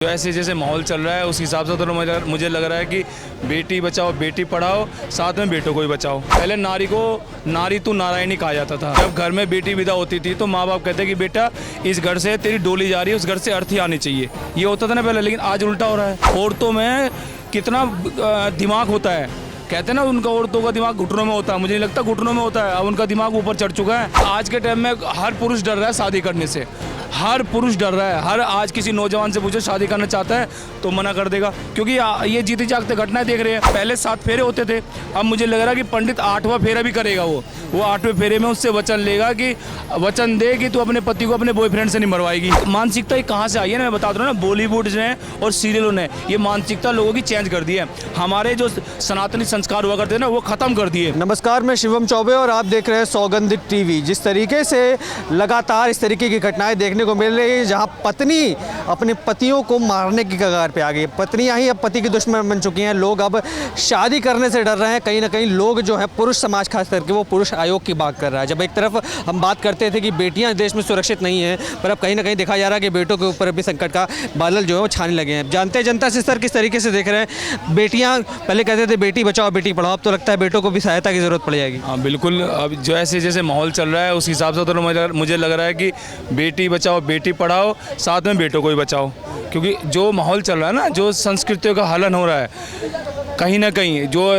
जो ऐसे जैसे माहौल चल रहा है उस हिसाब से तो मुझे लग रहा है कि बेटी बचाओ बेटी पढ़ाओ, साथ में बेटों को भी बचाओ। पहले नारी को नारी तू नारायणी कहा जाता था। जब घर में बेटी विदा होती थी तो माँ बाप कहते कि बेटा इस घर से तेरी डोली जा रही है, उस घर से अर्थी आनी चाहिए। ये होता था ना पहले, लेकिन आज उल्टा हो रहा है। औरतों में कितना दिमाग होता है, कहते हैं ना उनका औरतों का दिमाग घुटनों में होता है, मुझे नहीं लगता घुटनों में होता है। अब उनका दिमाग ऊपर चढ़ चुका है। आज के टाइम में हर पुरुष डर रहा है शादी करने से, हर पुरुष डर रहा है। हर आज किसी नौजवान से पूछो शादी करना चाहता है तो मना कर देगा, क्योंकि ये जीते जागते घटनाएं देख रहे हैं। पहले 7 फेरे होते थे, अब मुझे लग रहा है कि पंडित 8वां फेरा भी करेगा। वो 8वें फेरे में उससे वचन लेगा कि वचन दे कि तू अपने पति को अपने बॉयफ्रेंड से नहीं मरवाएगी। मानसिकता ये कहाँ से आई है ना, मैं बता दूँ ना, बॉलीवुड ने और सीरियलों ने ये मानसिकता लोगों की चेंज कर दी है। हमारे जो सनातनी संस्कार हुआ करते हैं ना, वो खत्म कर दिए। नमस्कार, मैं शिवम चौबे और आप देख रहे हैं सौगंधिक टीवी। जिस तरीके से लगातार इस तरीके की घटनाएं देखने को मिल रही है, जहां पत्नी अपने पतियों को मारने की कगार पे आ गई। पत्नियां ही अब पति की दुश्मन बन चुकी हैं। लोग अब शादी करने से डर रहे हैं। कहीं ना कहीं लोग जो है पुरुष समाज खास करके वो पुरुष आयोग की बात कर रहा है। जब एक तरफ हम बात करते थे कि बेटियां देश में सुरक्षित नहीं हैं, पर अब कहीं ना कहीं देखा जा रहा है कि बेटों के ऊपर भी संकट का बादल जो है वो छाने लगे हैं। जानते हैं जनता से सर किस तरीके से देख रहे हैं। बेटियां पहले कहते थे बेटी बचाओ बेटी पढ़ाओ, अब तो लगता है बेटों को भी सहायता की जरूरत पड़ जाएगी। हाँ बिल्कुल, अब जो ऐसे जैसे माहौल चल रहा है उस हिसाब से तो मुझे लग रहा है कि बेटी बचाओ बेटी पढ़ाओ, साथ में बेटों को भी बचाओ। क्योंकि जो माहौल चल रहा है ना, जो संस्कृतियों का हलन हो रहा है, कहीं ना कहीं जो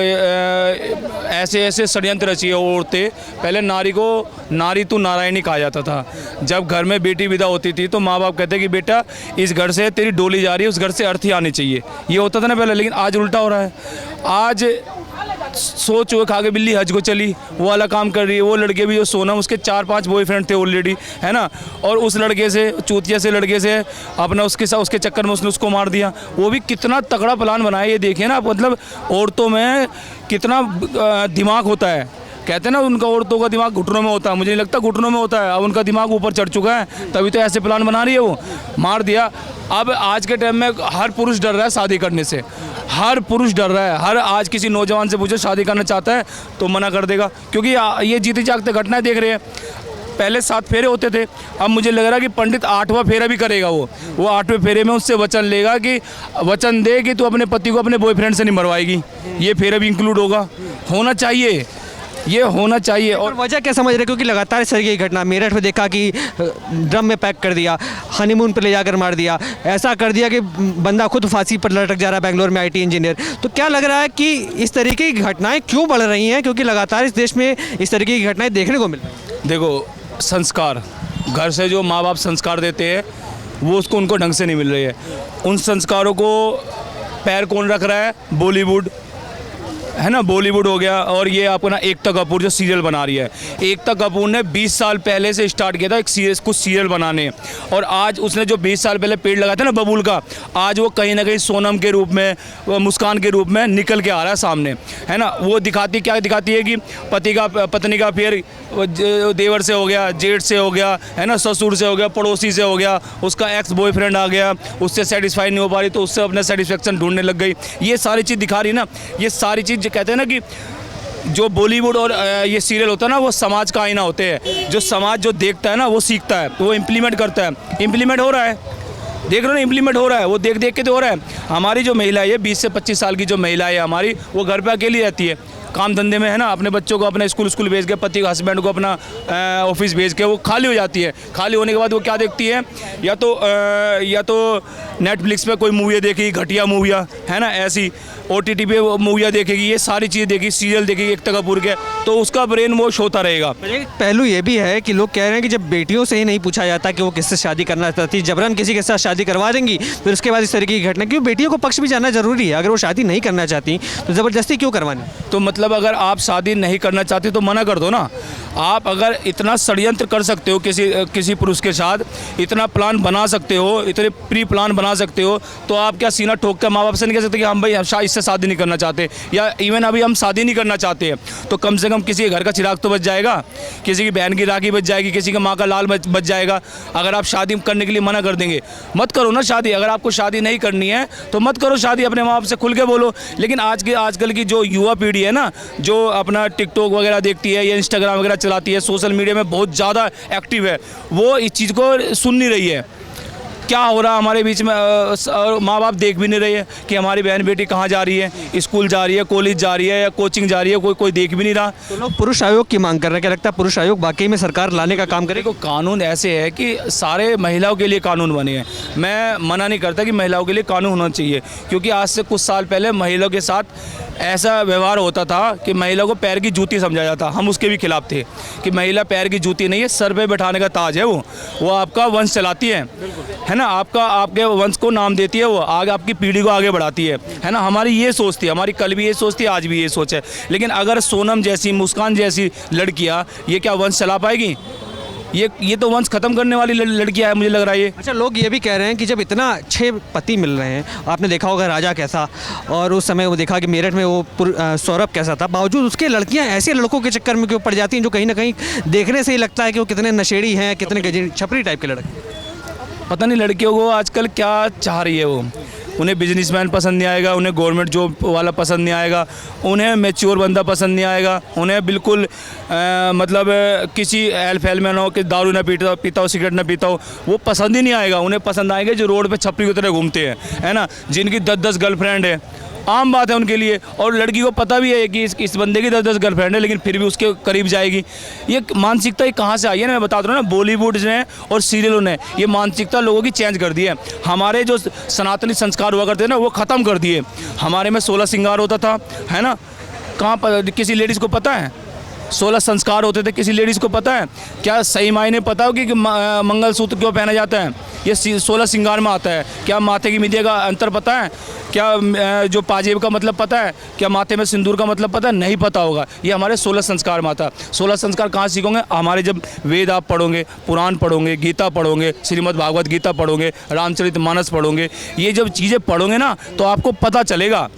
ऐसे ऐसे षड्यंत्र रची है औरतें। पहले नारी को नारी तू नारायणी कहा जाता था। जब घर में बेटी विदा होती थी तो माँ बाप कहते कि बेटा इस घर से तेरी डोली जा रही है, उस घर से अर्थी आनी चाहिए। ये होता था ना पहले, लेकिन आज उल्टा हो रहा है। आज सोच हुए खा के बिल्ली हज को चली, वो वाला काम कर रही है। वो लड़के भी जो सोनम, उसके 4-5 बॉयफ्रेंड थे ऑलरेडी, है ना, और उस लड़के से, चूतिया से लड़के से अपना उसके साथ उसके चक्कर में उसने उसको मार दिया। वो भी कितना तगड़ा प्लान बनाया, ये देखिए ना। मतलब औरतों में कितना दिमाग होता है, कहते हैं ना उनका औरतों का दिमाग घुटनों में होता है, मुझे नहीं लगता घुटनों में होता है। अब उनका दिमाग ऊपर चढ़ चुका है, तभी तो ऐसे प्लान बना रही है। वो मार दिया। अब आज के टाइम में हर पुरुष डर रहा है शादी करने से, हर पुरुष डर रहा है। हर आज किसी नौजवान से पूछो शादी करना चाहता है तो मना कर देगा, क्योंकि ये जीते जागते घटनाएं देख रहे हैं। पहले 7 फेरे होते थे, अब मुझे लग रहा है कि पंडित 8वां फेरा भी करेगा। वो 8वें फेरे में उससे वचन लेगा कि वचन दे कि तू अपने पति को अपने बॉयफ्रेंड से नहीं मरवाएगी। ये फेरा भी इंक्लूड होना चाहिए, ये होना चाहिए। और वजह क्या समझ रहे, क्योंकि लगातार इस तरीके की घटना मेरठ में देखा कि ड्रम में पैक कर दिया, हनीमून पर ले जाकर मार दिया, ऐसा कर दिया कि बंदा खुद फांसी पर लटक जा रहा है बेंगलोर में, आईटी इंजीनियर। तो क्या लग रहा है कि इस तरीके की घटनाएं क्यों बढ़ रही हैं, क्योंकि लगातार इस देश में इस तरीके की घटनाएं देखने को मिल रही हैं? देखो, संस्कार घर से जो माँ बाप संस्कार देते हैं वो उसको उनको ढंग से नहीं मिल रही है। उन संस्कारों को पैर कौन रख रहा है? बॉलीवुड, है ना, बॉलीवुड हो गया। और ये अपना एकता कपूर जो सीरियल बना रही है। एकता कपूर ने 20 साल पहले से स्टार्ट किया था कुछ सीरियल बनाने, और आज उसने जो 20 साल पहले पेड़ लगाया था ना बबूल का, आज वो कहीं ना कहीं सोनम के रूप में, मुस्कान के रूप में निकल के आ रहा है सामने, है ना। वो क्या दिखाती है कि पत्नी का फिर देवर से हो गया, जेठ से हो गया, है ना, ससुर से हो गया, पड़ोसी से हो गया, उसका एक्स बॉयफ्रेंड आ गया, उससे सेटिस्फाई नहीं हो पा रही तो उससे अपना सेटिस्फेक्शन ढूंढने लग गई। ये सारी चीज़ दिखा रही ना। ये सारी चीज़ कहते हैं ना कि जो बॉलीवुड और ये सीरियल होता है ना, वो समाज का आईना होते हैं। जो समाज जो देखता है ना वो सीखता है, तो वो इम्प्लीमेंट करता है। इम्प्लीमेंट हो रहा है, देख रहे हो ना, इम्प्लीमेंट हो रहा है। वो देख देख के तो हो रहा है। हमारी जो महिला है, 20 से 25 साल की जो महिला है हमारी, वो घर पे अकेली रहती है, काम धंधे में, है ना, अपने बच्चों को अपने स्कूल भेज के, पति का हस्बैंड को अपना ऑफिस भेज के वो खाली हो जाती है। खाली होने के बाद वो क्या देखती है, या तो नेटफ्लिक्स पे कोई मूवी देखेगी, घटिया मूवियाँ, है ना, ऐसी OTT पे मूवियाँ देखेगी, ये सारी चीज़ें देखेगी, सीरियल देखेगी एकता कपूर के, तो उसका ब्रेन वॉश होता रहेगा। पहलू ये भी है कि लोग कह रहे हैं कि जब बेटियों से ही नहीं पूछा जाता कि वो किससे शादी करना चाहती, जबरन किसी के साथ शादी करवा देंगी, फिर उसके बाद इस तरीके की घटना, क्यों बेटियों को पक्ष भी जानना जरूरी है। अगर वो शादी नहीं करना चाहती तो ज़बरदस्ती क्यों करवानी? तो मतलब अगर आप शादी नहीं करना चाहते तो मना कर दो ना। आप अगर इतना षड्यंत्र कर सकते हो किसी पुरुष के साथ, इतना प्लान बना सकते हो, इतने प्री प्लान बना सकते हो, तो आप क्या सीना ठोक कर माँ बाप से नहीं कह सकते कि हम भाई इससे शादी नहीं करना चाहते, या इवन अभी हम शादी नहीं करना चाहते हैं, तो कम से कम किसी के घर का चिराग तो बच जाएगा, किसी की बहन की राखी बच जाएगी, किसी का माँ का लाल बच जाएगा। अगर आप शादी करने के लिए मना कर देंगे, मत करो ना शादी। अगर आपको शादी नहीं करनी है तो मत करो शादी, अपने माँ बाप से खुल के बोलो। लेकिन आजकल की जो युवा पीढ़ी है ना, जो अपना टिकटॉक वगैरह देखती है या इंस्टाग्राम वगैरह चलाती है, सोशल मीडिया में बहुत ज़्यादा एक्टिव है, वो इस चीज़ को सुन नहीं रही है। क्या हो रहा है हमारे बीच में, और माँ बाप देख भी नहीं रहे हैं कि हमारी बहन बेटी कहाँ जा रही है, स्कूल जा रही है, कॉलेज जा रही है या कोचिंग जा रही है, कोई देख भी नहीं रहा। तो लोग पुरुष आयोग की मांग कर रहे हैं, क्या लगता है पुरुष आयोग वाकई में सरकार लाने का काम करे? देखो कानून ऐसे है कि सारे महिलाओं के लिए कानून बने हैं। मैं मना नहीं करता कि महिलाओं के लिए कानून होना चाहिए, क्योंकि आज से कुछ साल पहले महिलाओं के साथ ऐसा व्यवहार होता था कि महिला को पैर की जूती समझा जाता। हम उसके भी खिलाफ थे कि महिला पैर की जूती नहीं है, सर पे बैठाने का ताज है। वो आपका वंश चलाती है ना, आपके वंश को नाम देती है, वो आगे आपकी पीढ़ी को आगे बढ़ाती है ना। हमारी ये सोच थी, हमारी कल भी ये सोच थी, आज भी ये सोच है। लेकिन अगर सोनम जैसी, मुस्कान जैसी लड़कियाँ ये क्या वंश चला पाएगी? ये तो वंश खत्म करने वाली लड़कियां है, मुझे लग रहा है ये। अच्छा, लोग ये भी कह रहे हैं कि जब इतना अच्छे पति मिल रहे हैं, आपने देखा होगा राजा कैसा, और उस समय वो देखा कि मेरठ में वो सौरभ कैसा था, बावजूद उसके लड़कियां ऐसे लड़कों के चक्कर में क्यों पड़ जाती हैं जो कहीं ना कहीं देखने से ही लगता है कि वो कितने नशेड़ी हैं, कितने छपरी टाइप के लड़के। पता नहीं लड़कियों को आजकल क्या चाह रही है वो। उन्हें बिजनेसमैन पसंद नहीं आएगा, उन्हें गवर्नमेंट जॉब वाला पसंद नहीं आएगा, उन्हें मैच्योर बंदा पसंद नहीं आएगा, उन्हें बिल्कुल मतलब किसी एल में ना हो कि दारू ना पीता हो, सिगरेट ना पीता हो, वो पसंद ही नहीं आएगा। उन्हें पसंद आएंगे जो रोड पे छपरी की तरह घूमते हैं, है ना, जिनकी 10-10 गर्लफ्रेंड है। आम बात है उनके लिए। और लड़की को पता भी है कि इस बंदे की 10-10 गर्लफ्रेंड है, लेकिन फिर भी उसके करीब जाएगी। ये मानसिकता ये कहाँ से आई है ना, मैं बताता हूँ ना, बॉलीवुड ने और सीरियलों ने ये मानसिकता लोगों की चेंज कर दी है। हमारे जो सनातनी संस्कार हुआ करते थे ना, वो ख़त्म कर दिए। हमारे में 16 श्रृंगार होता था, है ना, कहाँ पर किसी लेडीज़ को पता है? 16 संस्कार होते थे, किसी लेडीज़ को पता है? क्या सही मायने पता हो कि मंगलसूत्र क्यों पहना जाता है? ये 16 श्रृंगार में आता है। क्या माथे की मिदिया का अंतर पता है? क्या जो पाजेब का मतलब पता है? क्या माथे में सिंदूर का मतलब पता है? नहीं पता होगा। ये हमारे 16 संस्कार में आता है। 16 संस्कार कहाँ सीखोगे? हमारे जब वेद आप पढ़ोगे, पुराण पढ़ोगे, गीता पढ़ोगे, श्रीमद् भागवत गीता पढ़ोगे, रामचरितमानस पढ़ोगे, ये जब चीज़ें पढ़ोगे ना तो आपको पता चलेगा।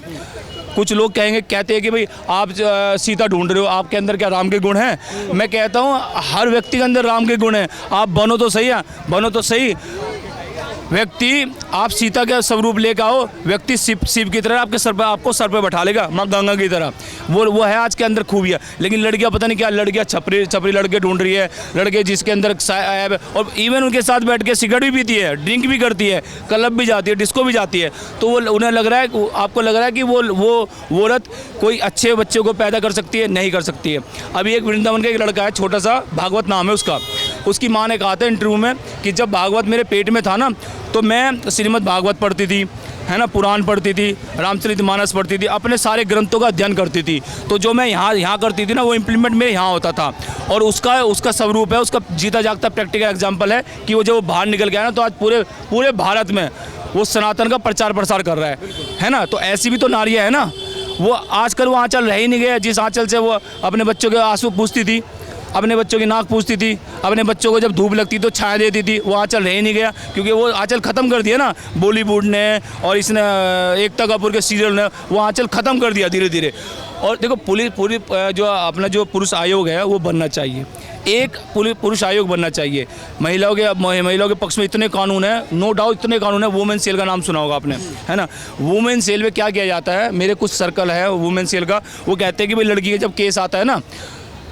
कुछ लोग कहते हैं कि भाई आप सीता ढूंढ रहे हो, आपके अंदर क्या राम के गुण हैं? मैं कहता हूँ हर व्यक्ति के अंदर राम के गुण हैं। आप बनो तो सही है, बनो तो सही व्यक्ति। आप सीता का स्वरूप लेकर आओ, व्यक्ति शिव की तरह आपको सर पे बैठा लेगा, माँ गंगा की तरह। वो है आज के अंदर खूबियाँ। लेकिन लड़कियाँ पता नहीं क्या, लड़कियाँ छपरी लड़के ढूंढ रही है, लड़के जिसके अंदर ऐब है, और इवन उनके साथ बैठ के सिगरेट भी पीती है, ड्रिंक भी करती है, क्लब भी जाती है, डिस्को भी जाती है। तो वो उन्हें लग रहा है, आपको लग रहा है कि वो औरत कोई अच्छे बच्चों को पैदा कर सकती है? नहीं कर सकती है। अभी एक वृंदावन का एक लड़का है, छोटा सा, भागवत नाम है उसका। उसकी माँ ने कहा था इंटरव्यू में कि जब भागवत मेरे पेट में था ना, तो मैं श्रीमद् भागवत पढ़ती थी, है ना, पुराण पढ़ती थी, रामचरितमानस पढ़ती थी, अपने सारे ग्रंथों का अध्ययन करती थी। तो जो मैं यहाँ करती थी ना, वो इम्प्लीमेंट मेरे यहाँ होता था। और उसका स्वरूप है, उसका जीता जागता प्रैक्टिकल एग्जाम्पल है कि वो जब वो बाहर निकल गया ना, तो आज पूरे भारत में वो सनातन का प्रचार प्रसार कर रहा है ना। तो ऐसी भी तो नारियाँ है ना। वो आजकल वो आंचल रह ही नहीं गया जिस आंचल से वो अपने बच्चों के आंसू पूछती थी, अपने बच्चों की नाक पूछती थी, अपने बच्चों को जब धूप लगती तो छाया देती थी। वो आंचल रह ही नहीं गया, क्योंकि वो आंचल ख़त्म कर दिया ना बॉलीवुड ने, और इसने एकता कपूर के सीरियल ने वो आंचल ख़त्म कर दिया धीरे धीरे। और देखो पूरी जो अपना जो पुरुष आयोग है वो बनना चाहिए, एक पुरुष आयोग बनना चाहिए। महिलाओं के पक्ष में इतने कानून है, नो डाउट इतने कानून है। वुमेन सेल का नाम सुना होगा आपने, है ना। वुमेन सेल में क्या किया जाता है, मेरे कुछ सर्कल है वुमेन सेल का, वो कहते हैं कि भाई लड़की का जब केस आता है ना,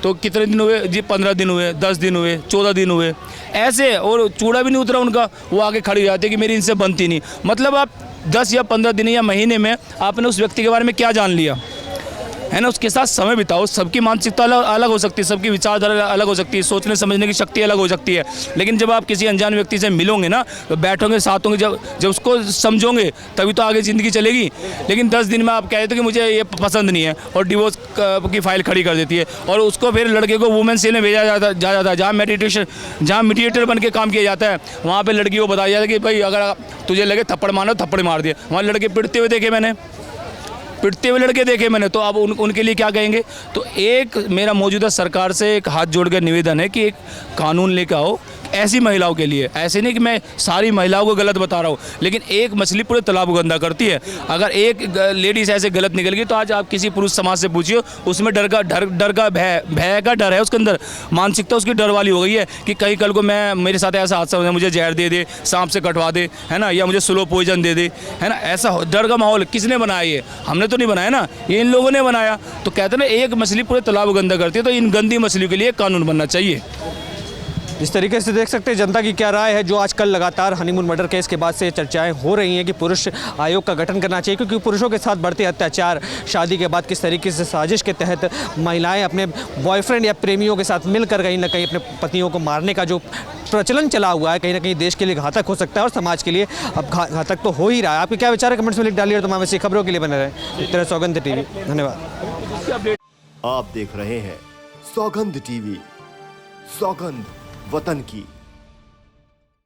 तो कितने दिन हुए जी? 15 दिन हुए, 10 दिन हुए, 14 दिन हुए, ऐसे, और चूड़ा भी नहीं उतरा उनका, वो आगे खड़ी हो जाती है कि मेरी इनसे बनती नहीं। मतलब आप 10 या 15 दिन या महीने में आपने उस व्यक्ति के बारे में क्या जान लिया, है ना। उसके साथ समय बिताओ। सबकी मानसिकता अलग हो सकती है, सबकी विचारधारा अलग हो सकती है, सोचने समझने की शक्ति अलग हो सकती है। लेकिन जब आप किसी अनजान व्यक्ति से मिलोगे ना, तो बैठोगे, साथ होंगे, जब उसको समझोगे तभी तो आगे ज़िंदगी चलेगी। लेकिन 10 दिन में आप कह देते कि मुझे ये पसंद नहीं है, और डिवोर्स की फाइल खड़ी कर देती है, और उसको फिर लड़के को वुमेन सेल में भेजा जाता है, जहाँ मीडिएटर बन के काम किया जाता है। वहाँ पर लड़की को बताया जाता है कि भाई अगर तुझे लगे थप्पड़ मारो, थप्पड़ मार दिया। वहाँ लड़के पिटते हुए देखे मैंने, पिटते हुए लड़के देखे मैंने। तो अब उनके लिए क्या कहेंगे? तो एक मेरा मौजूदा सरकार से एक हाथ जोड़ कर निवेदन है कि एक कानून लेकर आओ ऐसी महिलाओं के लिए। ऐसे नहीं कि मैं सारी महिलाओं को गलत बता रहा हूँ, लेकिन एक मछली पूरे तालाब को गंदा करती है। अगर एक लेडीज़ ऐसे गलत निकल गई, तो आज आप किसी पुरुष समाज से पूछिए, उसमें डर का भय का डर है उसके अंदर। मानसिकता उसकी डर वाली हो गई है कि कहीं कल को मेरे साथ ऐसा हादसा हो जाए, मुझे जहर दे दे, सांप से कटवा दे, है ना, या मुझे स्लो पॉइजन दे दे, है ना। ऐसा डर का माहौल किसने बनाया? ये हमने तो नहीं बनाया ना, ये इन लोगों ने बनाया। तो कहते हैं ना, एक मछली पूरे तालाब को गंदा करती है। तो इन गंदी मछलियों के लिए कानून बनना चाहिए। जिस तरीके से देख सकते हैं जनता की क्या राय है, जो आजकल लगातार हनीमून मर्डर केस के बाद से चर्चाएं हो रही हैं कि पुरुष आयोग का गठन करना चाहिए, क्योंकि पुरुषों के साथ बढ़ते अत्याचार, शादी के बाद किस तरीके से साजिश के तहत महिलाएं अपने बॉयफ्रेंड या प्रेमियों के साथ मिलकर कहीं ना कहीं अपने पतियों को मारने का जो प्रचलन चला हुआ है, कहीं ना कहीं देश के लिए घातक हो सकता है और समाज के लिए अब घातक तो हो ही रहा है। आपके क्या विचार है कमेंट्स में लिख डालिए और तमाम ऐसी खबरों के लिए बने रहे। तेरा सौगंध टीवी, धन्यवाद। आप देख रहे हैं सौगंध टीवी, सौगंध वतन की।